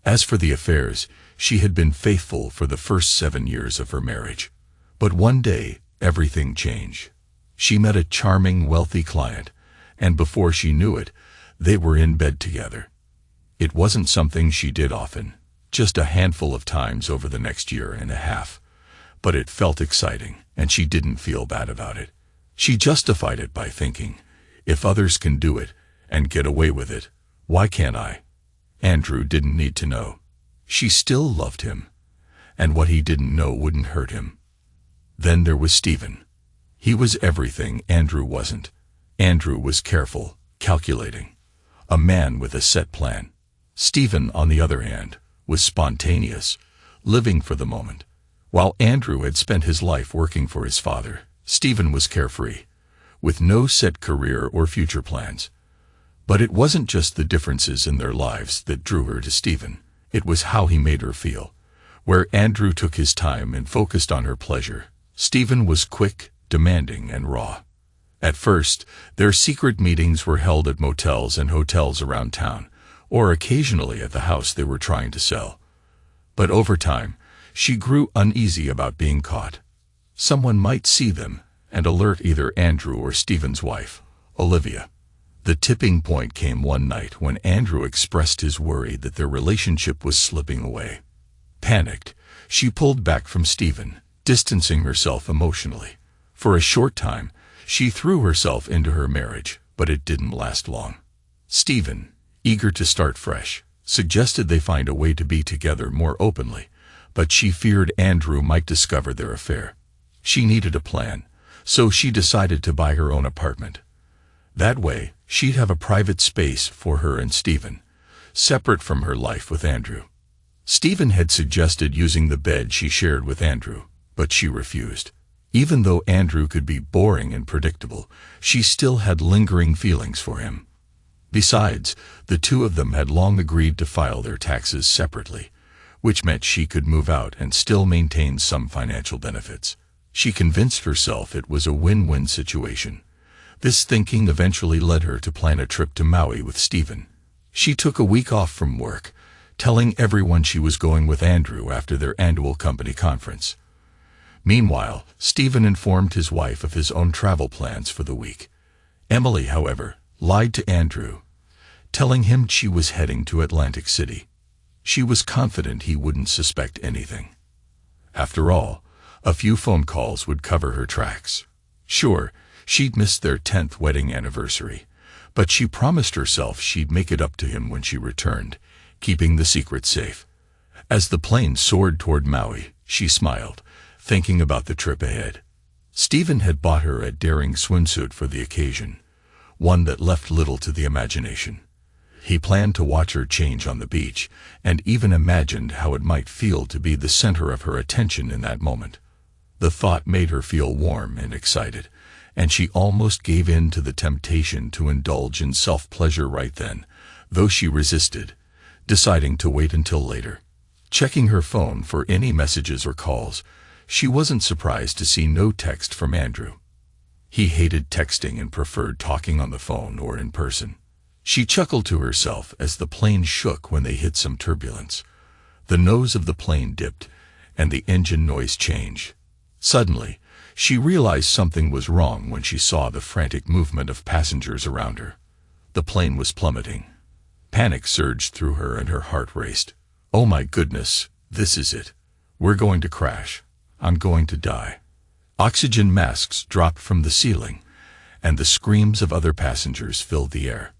Speaker 1: As for the affairs, she had been faithful for the first 7 years of her marriage. But one day, everything changed. She met a charming, wealthy client, and before she knew it, they were in bed together. It wasn't something she did often, just a handful of times over the next year and a half. But it felt exciting, and she didn't feel bad about it. She justified it by thinking, if others can do it and get away with it, why can't I? Andrew didn't need to know. She still loved him, and what he didn't know wouldn't hurt him. Then there was Stephen. He was everything Andrew wasn't. Andrew was careful, calculating, a man with a set plan. Stephen, on the other hand, was spontaneous, living for the moment. While Andrew had spent his life working for his father, Stephen was carefree, with no set career or future plans. But it wasn't just the differences in their lives that drew her to Stephen. It was how he made her feel. Where Andrew took his time and focused on her pleasure, Stephen was quick, demanding, and raw. At first, their secret meetings were held at motels and hotels around town, or occasionally at the house they were trying to sell. But over time, she grew uneasy about being caught. Someone might see them and alert either Andrew or Stephen's wife, Olivia. The tipping point came one night when Andrew expressed his worry that their relationship was slipping away. Panicked, she pulled back from Stephen, distancing herself emotionally. For a short time, she threw herself into her marriage, but it didn't last long. Stephen, eager to start fresh, suggested they find a way to be together more openly, but she feared Andrew might discover their affair. She needed a plan, so she decided to buy her own apartment. That way, she'd have a private space for her and Stephen, separate from her life with Andrew. Stephen had suggested using the bed she shared with Andrew, but she refused. Even though Andrew could be boring and predictable, she still had lingering feelings for him. Besides, the two of them had long agreed to file their taxes separately, which meant she could move out and still maintain some financial benefits. She convinced herself it was a win-win situation. This thinking eventually led her to plan a trip to Maui with Stephen. She took a week off from work, telling everyone she was going with Andrew after their annual company conference. Meanwhile, Stephen informed his wife of his own travel plans for the week. Emily, however, lied to Andrew, telling him she was heading to Atlantic City. She was confident he wouldn't suspect anything. After all, a few phone calls would cover her tracks. Sure, she'd missed their 10th wedding anniversary, but she promised herself she'd make it up to him when she returned, keeping the secret safe. As the plane soared toward Maui, she smiled, thinking about the trip ahead. Stephen had bought her a daring swimsuit for the occasion, one that left little to the imagination. He planned to watch her change on the beach, and even imagined how it might feel to be the center of her attention in that moment. The thought made her feel warm and excited, and she almost gave in to the temptation to indulge in self-pleasure right then, though she resisted, deciding to wait until later. Checking her phone for any messages or calls, she wasn't surprised to see no text from Andrew. He hated texting and preferred talking on the phone or in person. She chuckled to herself as the plane shook when they hit some turbulence. The nose of the plane dipped, and the engine noise changed. Suddenly, she realized something was wrong when she saw the frantic movement of passengers around her. The plane was plummeting. Panic surged through her and her heart raced. Oh my goodness, this is it. We're going to crash. I'm going to die. Oxygen masks dropped from the ceiling, and the screams of other passengers filled the air.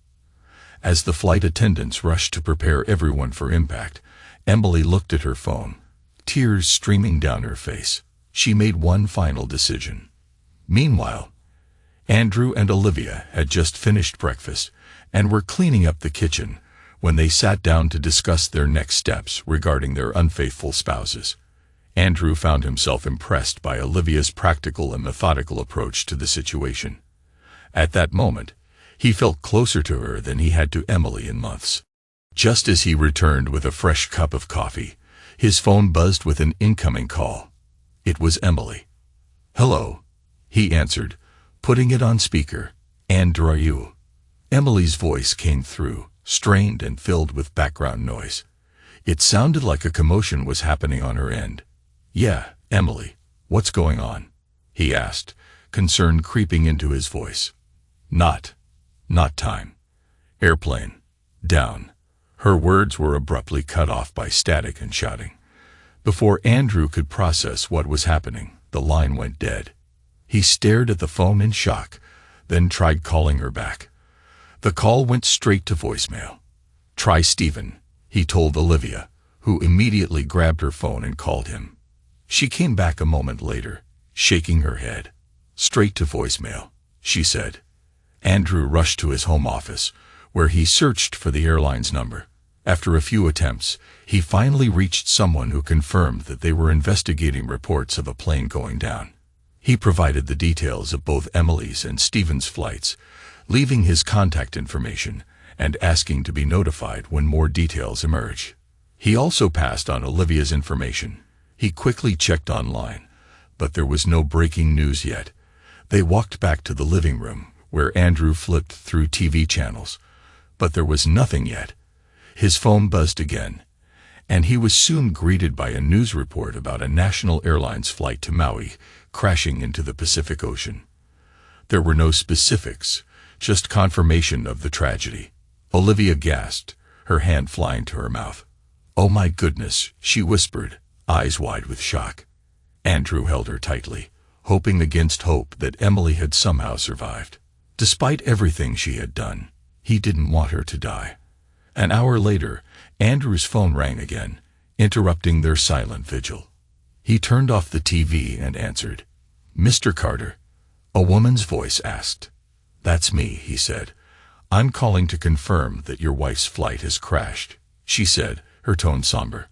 Speaker 1: As the flight attendants rushed to prepare everyone for impact, Emily looked at her phone, tears streaming down her face. She made one final decision. Meanwhile, Andrew and Olivia had just finished breakfast and were cleaning up the kitchen when they sat down to discuss their next steps regarding their unfaithful spouses. Andrew found himself impressed by Olivia's practical and methodical approach to the situation. At that moment, he felt closer to her than he had to Emily in months. Just as he returned with a fresh cup of coffee, his phone buzzed with an incoming call. It was Emily. "Hello," he answered, putting it on speaker. "Andrew, are you?" Emily's voice came through, strained and filled with background noise. It sounded like a commotion was happening on her end. "Yeah, Emily, what's going on?" he asked, concern creeping into his voice. Not time. Airplane. Down." Her words were abruptly cut off by static and shouting. Before Andrew could process what was happening, the line went dead. He stared at the phone in shock, then tried calling her back. The call went straight to voicemail. "Try Stephen," he told Olivia, who immediately grabbed her phone and called him. She came back a moment later, shaking her head. "Straight to voicemail," she said. Andrew rushed to his home office, where he searched for the airline's number. After a few attempts, he finally reached someone who confirmed that they were investigating reports of a plane going down. He provided the details of both Emily's and Stephen's flights, leaving his contact information and asking to be notified when more details emerge. He also passed on Olivia's information. He quickly checked online, but there was no breaking news yet. They walked back to the living room, where Andrew flipped through TV channels, but there was nothing yet. His phone buzzed again, and he was soon greeted by a news report about a national airlines flight to Maui crashing into the Pacific Ocean. There were no specifics, just confirmation of the tragedy. Olivia gasped, her hand flying to her mouth. "Oh my goodness," she whispered, eyes wide with shock. Andrew held her tightly, hoping against hope that Emily had somehow survived. Despite everything she had done, he didn't want her to die. An hour later, Andrew's phone rang again, interrupting their silent vigil. He turned off the TV and answered. "Mr. Carter?" A woman's voice asked. "That's me," he said. "I'm calling to confirm that your wife's flight has crashed," she said, her tone somber.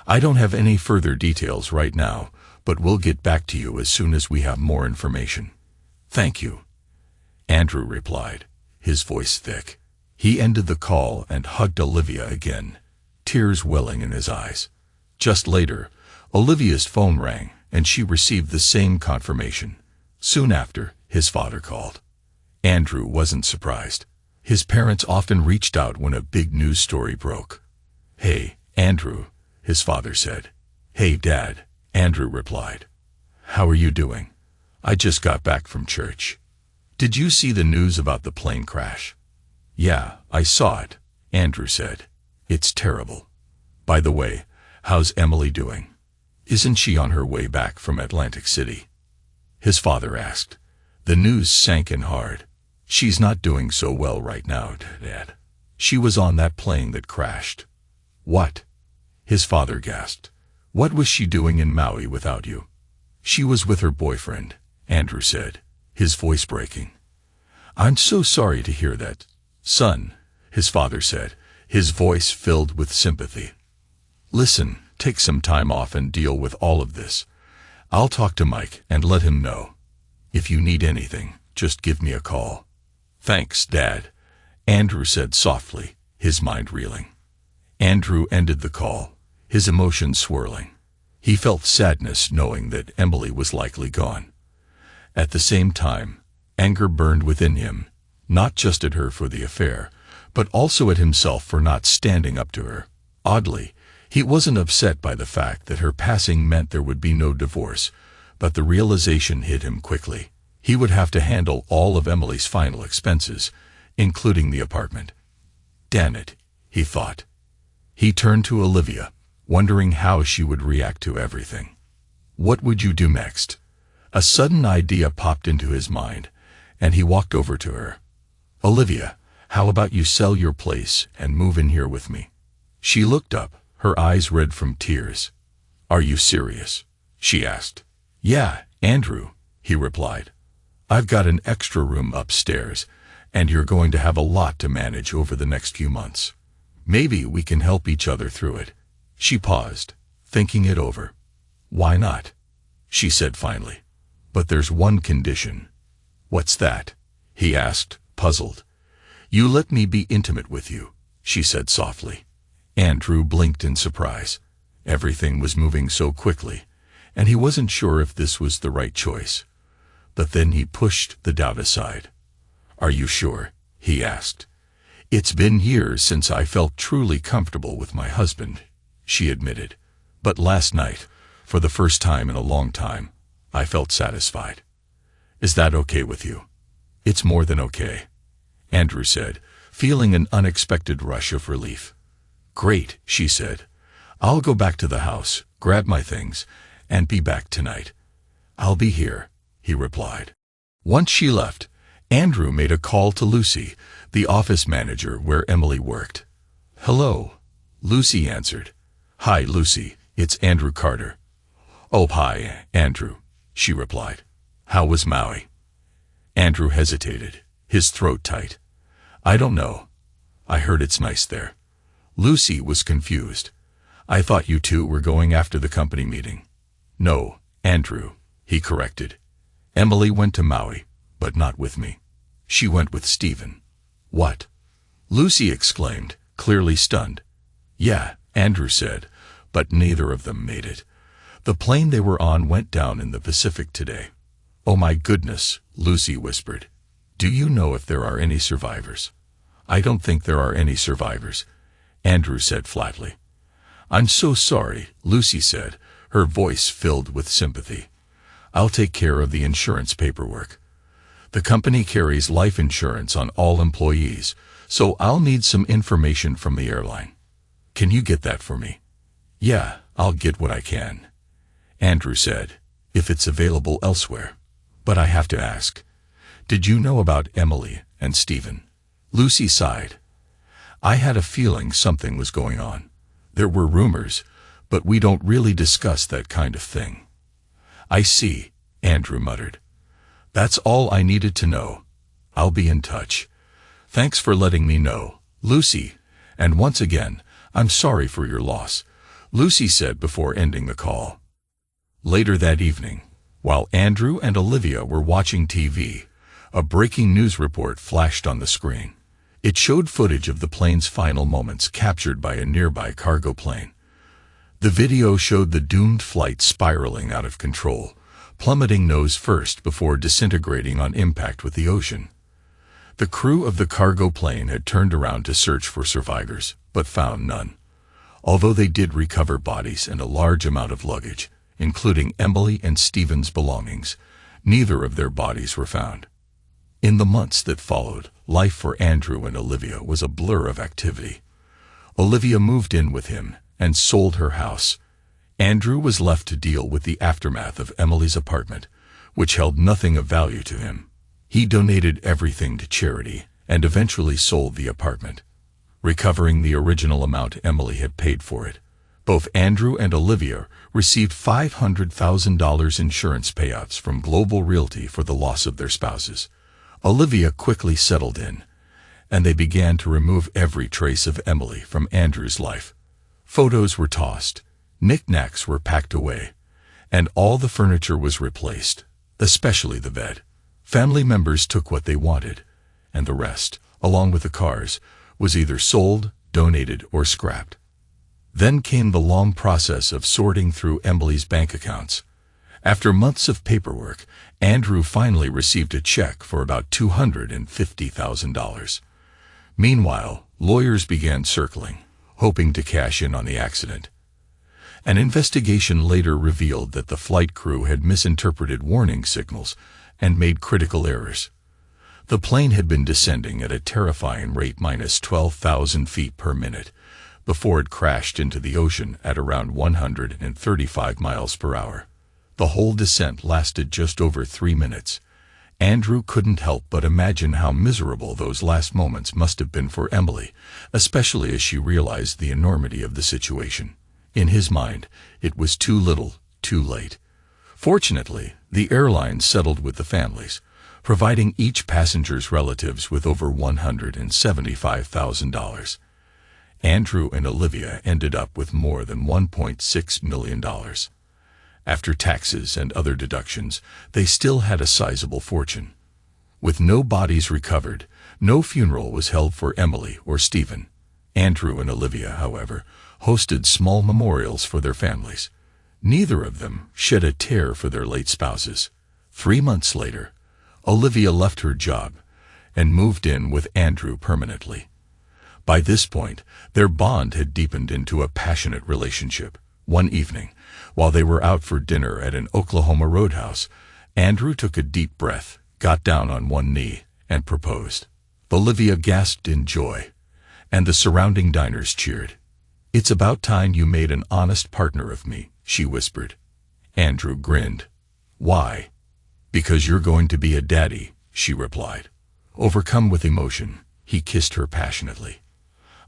Speaker 1: "I don't have any further details right now, but we'll get back to you as soon as we have more information." "Thank you," Andrew replied, his voice thick. He ended the call and hugged Olivia again, tears welling in his eyes. Just later, Olivia's phone rang, and she received the same confirmation. Soon after, his father called. Andrew wasn't surprised. His parents often reached out when a big news story broke. "Hey, Andrew," his father said. "Hey, Dad," Andrew replied. "How are you doing? I just got back from church. Did you see the news about the plane crash?" "Yeah, I saw it," Andrew said. "It's terrible. By the way, how's Emily doing? Isn't she on her way back from Atlantic City?" His father asked. The news sank in hard. "She's not doing so well right now, Dad. She was on that plane that crashed." "What?" his father gasped. "What was she doing in Maui without you?" "She was with her boyfriend," Andrew said, his voice breaking. "I'm so sorry to hear that, son," his father said, his voice filled with sympathy. "Listen, take some time off and deal with all of this. I'll talk to Mike and let him know. If you need anything, just give me a call." "Thanks, Dad," Andrew said softly, his mind reeling. Andrew ended the call, his emotions swirling. He felt sadness knowing that Emily was likely gone. At the same time, anger burned within him, not just at her for the affair, but also at himself for not standing up to her. Oddly, he wasn't upset by the fact that her passing meant there would be no divorce, but the realization hit him quickly. He would have to handle all of Emily's final expenses, including the apartment. Damn it, he thought. He turned to Olivia, wondering how she would react to everything. What would you do next? A sudden idea popped into his mind, and he walked over to her. "Olivia, how about you sell your place and move in here with me?" She looked up, her eyes red from tears. "Are you serious?" she asked. "Yeah, Andrew," he replied. "I've got an extra room upstairs, and you're going to have a lot to manage over the next few months. Maybe we can help each other through it." She paused, thinking it over. "Why not?" she said finally. "But there's one condition." "What's that?" he asked, puzzled. "You let me be intimate with you," she said softly. Andrew blinked in surprise. Everything was moving so quickly, and he wasn't sure if this was the right choice. but then he pushed the doubt aside. "Are you sure?" he asked. "It's been years since I felt truly comfortable with my husband," she admitted. "But last night, for the first time in a long time, I felt satisfied." "Is that okay with you?" "It's more than okay," Andrew said, feeling an unexpected rush of relief. "Great," she said. "I'll go back to the house, grab my things, and be back tonight." "I'll be here," he replied. Once she left, Andrew made a call to Lucy, the office manager where Emily worked. "Hello," Lucy answered. "Hi, Lucy, it's Andrew Carter." "Oh, hi, Andrew," she replied. "How was Maui?" Andrew hesitated, his throat tight. "I don't know. I heard it's nice there." Lucy was confused. "I thought you two were going after the company meeting." "No, Andrew," he corrected. "Emily went to Maui, but not with me. She went with Stephen." "What?" Lucy exclaimed, clearly stunned. "Yeah," Andrew said, "but neither of them made it. The plane they were on went down in the Pacific today." "Oh my goodness," Lucy whispered. "Do you know if there are any survivors?" "I don't think there are any survivors," Andrew said flatly. "I'm so sorry," Lucy said, her voice filled with sympathy. "I'll take care of the insurance paperwork. The company carries life insurance on all employees, so I'll need some information from the airline. Can you get that for me?" "Yeah, I'll get what I can," Andrew said, "if it's available elsewhere. But I have to ask, did you know about Emily and Stephen?" Lucy sighed. "I had a feeling something was going on. There were rumors, but we don't really discuss that kind of thing." "I see," Andrew muttered. "That's all I needed to know. I'll be in touch. Thanks for letting me know, Lucy, and once again, I'm sorry for your loss," Lucy said before ending the call. Later that evening, while Andrew and Olivia were watching TV, a breaking news report flashed on the screen. It showed footage of the plane's final moments captured by a nearby cargo plane. The video showed the doomed flight spiraling out of control, plummeting nose first before disintegrating on impact with the ocean. The crew of the cargo plane had turned around to search for survivors, but found none. Although they did recover bodies and a large amount of luggage, including Emily and Stephen's belongings, neither of their bodies were found. In the months that followed, life for Andrew and Olivia was a blur of activity. Olivia moved in with him and sold her house. Andrew was left to deal with the aftermath of Emily's apartment, which held nothing of value to him. He donated everything to charity and eventually sold the apartment, recovering the original amount Emily had paid for it. Both Andrew and Olivia received $500,000 insurance payouts from Global Realty for the loss of their spouses. Olivia quickly settled in, and they began to remove every trace of Emily from Andrew's life. Photos were tossed, knickknacks were packed away, and all the furniture was replaced, especially the bed. Family members took what they wanted, and the rest, along with the cars, was either sold, donated, or scrapped. Then came the long process of sorting through Emily's bank accounts. After months of paperwork, Andrew finally received a check for about $250,000. Meanwhile, lawyers began circling, hoping to cash in on the accident. An investigation later revealed that the flight crew had misinterpreted warning signals and made critical errors. The plane had been descending at a terrifying rate -12,000 feet per minute before it crashed into the ocean at around 135 miles per hour. The whole descent lasted just over 3 minutes. Andrew couldn't help but imagine how miserable those last moments must have been for Emily, especially as she realized the enormity of the situation. In his mind, it was too little, too late. Fortunately, the airline settled with the families, providing each passenger's relatives with over $175,000. Andrew and Olivia ended up with more than $1.6 million. After taxes and other deductions, they still had a sizable fortune. With no bodies recovered, no funeral was held for Emily or Stephen. Andrew and Olivia, however, hosted small memorials for their families. Neither of them shed a tear for their late spouses. 3 months later, Olivia left her job and moved in with Andrew permanently. By this point, their bond had deepened into a passionate relationship. One evening, while they were out for dinner at an Oklahoma roadhouse, Andrew took a deep breath, got down on one knee, and proposed. Olivia gasped in joy, and the surrounding diners cheered. "It's about time you made an honest partner of me," she whispered. Andrew grinned. "Why?" "Because you're going to be a daddy," she replied. Overcome with emotion, he kissed her passionately.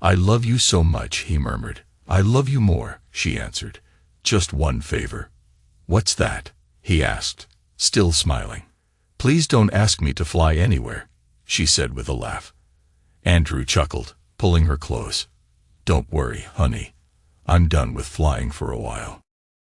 Speaker 1: "I love you so much," he murmured. "I love you more," she answered. "Just one favor." "What's that?" he asked, still smiling. "Please don't ask me to fly anywhere," she said with a laugh. Andrew chuckled, pulling her close. "Don't worry, honey. I'm done with flying for a while."